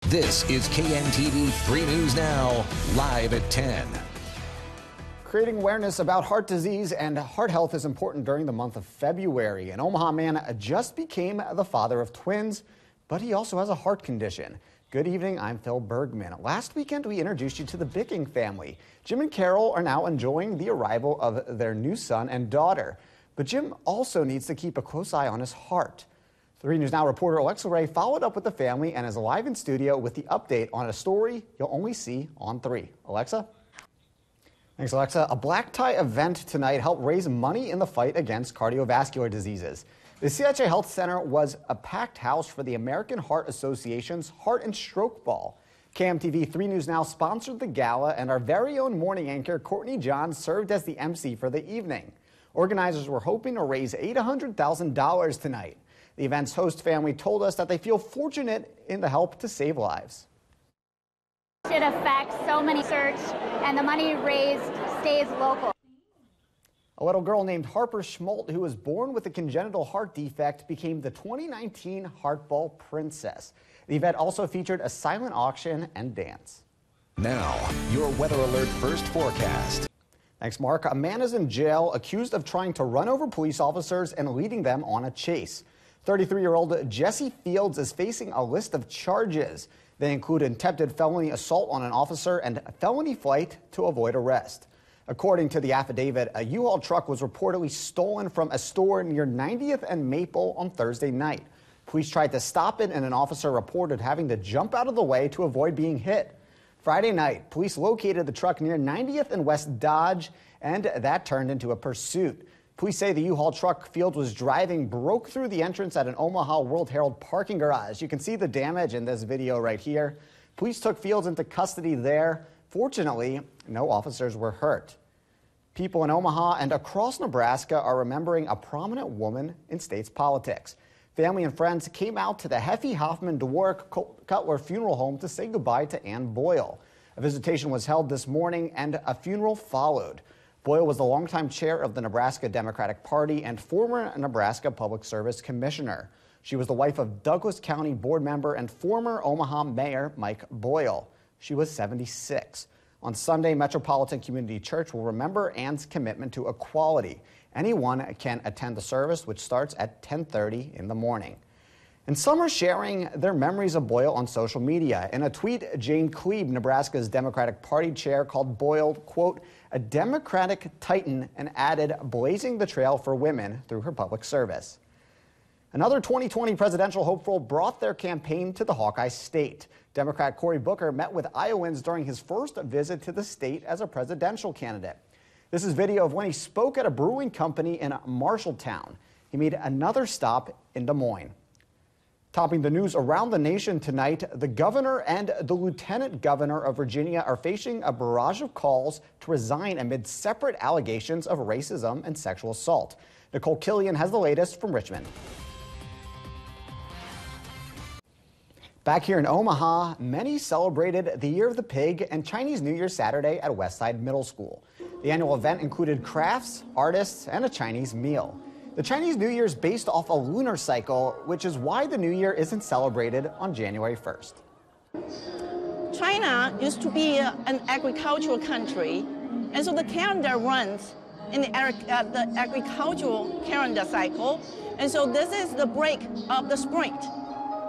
This is KNTV 3 News Now, live at 10. Creating awareness about heart disease and heart health is important during the month of February. An Omaha man just became the father of twins, but he also has a heart condition. Good evening, I'm Phil Bergman. Last weekend, we introduced you to the Bicking family. Jim and Carol are now enjoying the arrival of their new son and daughter. But Jim also needs to keep a close eye on his heart. 3 News Now reporter Alexa Ray followed up with the family and is live in studio with the update on a story you'll only see on 3. Alexa? Thanks, Alexa. A black tie event tonight helped raise money in the fight against cardiovascular diseases. The CHA Health Center was a packed house for the American Heart Association's Heart and Stroke Ball. KMTV 3 News Now sponsored the gala, and our very own morning anchor, Courtney Johns, served as the MC for the evening. Organizers were hoping to raise $800,000 tonight. The event's host family told us that they feel fortunate in the help to save lives. It affects so many research, and the money raised stays local. A little girl named Harper Schmolt, who was born with a congenital heart defect, became the 2019 Heartball Princess. The event also featured a silent auction and dance. Now, your Weather Alert First Forecast. Thanks, Mark. A man is in jail accused of trying to run over police officers and leading them on a chase. 33-year-old Jesse Fields is facing a list of charges. They include attempted felony assault on an officer and felony flight to avoid arrest. According to the affidavit, a U-Haul truck was reportedly stolen from a store near 90th and Maple on Thursday night. Police tried to stop it, and an officer reported having to jump out of the way to avoid being hit. Friday night, police located the truck near 90th and West Dodge, and that turned into a pursuit. Police say the U-Haul truck Fields was driving broke through the entrance at an Omaha World Herald parking garage. You can see the damage in this video right here. Police took Fields into custody there. Fortunately, no officers were hurt. People in Omaha and across Nebraska are remembering a prominent woman in state's politics. Family and friends came out to the Heffy Hoffman Dwork Cutler Funeral Home to say goodbye to Ann Boyle. A visitation was held this morning and a funeral followed. Boyle was the longtime chair of the Nebraska Democratic Party and former Nebraska Public Service Commissioner. She was the wife of Douglas County board member and former Omaha Mayor Mike Boyle. She was 76. On Sunday, Metropolitan Community Church will remember Ann's commitment to equality. Anyone can attend the service, which starts at 10:30 in the morning. And some are sharing their memories of Boyle on social media. In a tweet, Jane Kleeb, Nebraska's Democratic Party chair, called Boyle, quote, a Democratic titan, and added, blazing the trail for women through her public service. Another 2020 presidential hopeful brought their campaign to the Hawkeye State. Democrat Cory Booker met with Iowans during his first visit to the state as a presidential candidate. This is video of when he spoke at a brewing company in Marshalltown. He made another stop in Des Moines. Topping the news around the nation tonight, the governor and the lieutenant governor of Virginia are facing a barrage of calls to resign amid separate allegations of racism and sexual assault. Nicole Killian has the latest from Richmond. Back here in Omaha, many celebrated the Year of the Pig and Chinese New Year Saturday at Westside Middle School. The annual event included crafts, artists, and a Chinese meal. The Chinese New Year is based off a lunar cycle, which is why the New Year isn't celebrated on January 1st. China used to be an agricultural country, and so the calendar runs in the agricultural calendar cycle, and so this is the break of the spring.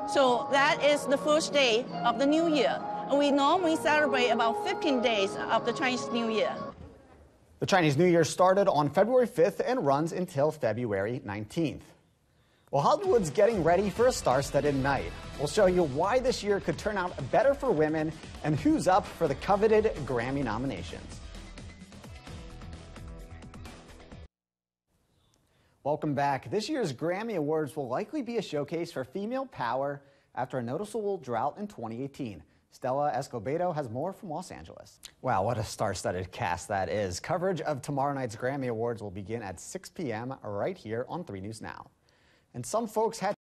So that is the first day of the New Year. And we normally celebrate about 15 days of the Chinese New Year. The Chinese New Year started on February 5th and runs until February 19th. Well, Hollywood's getting ready for a star-studded night. We'll show you why this year could turn out better for women and who's up for the coveted Grammy nominations. Welcome back. This year's Grammy Awards will likely be a showcase for female power after a noticeable drought in 2018. Stella Escobedo has more from Los Angeles. Wow, what a star-studded cast that is. Coverage of tomorrow night's Grammy Awards will begin at 6 p.m. right here on 3 News Now. And some folks had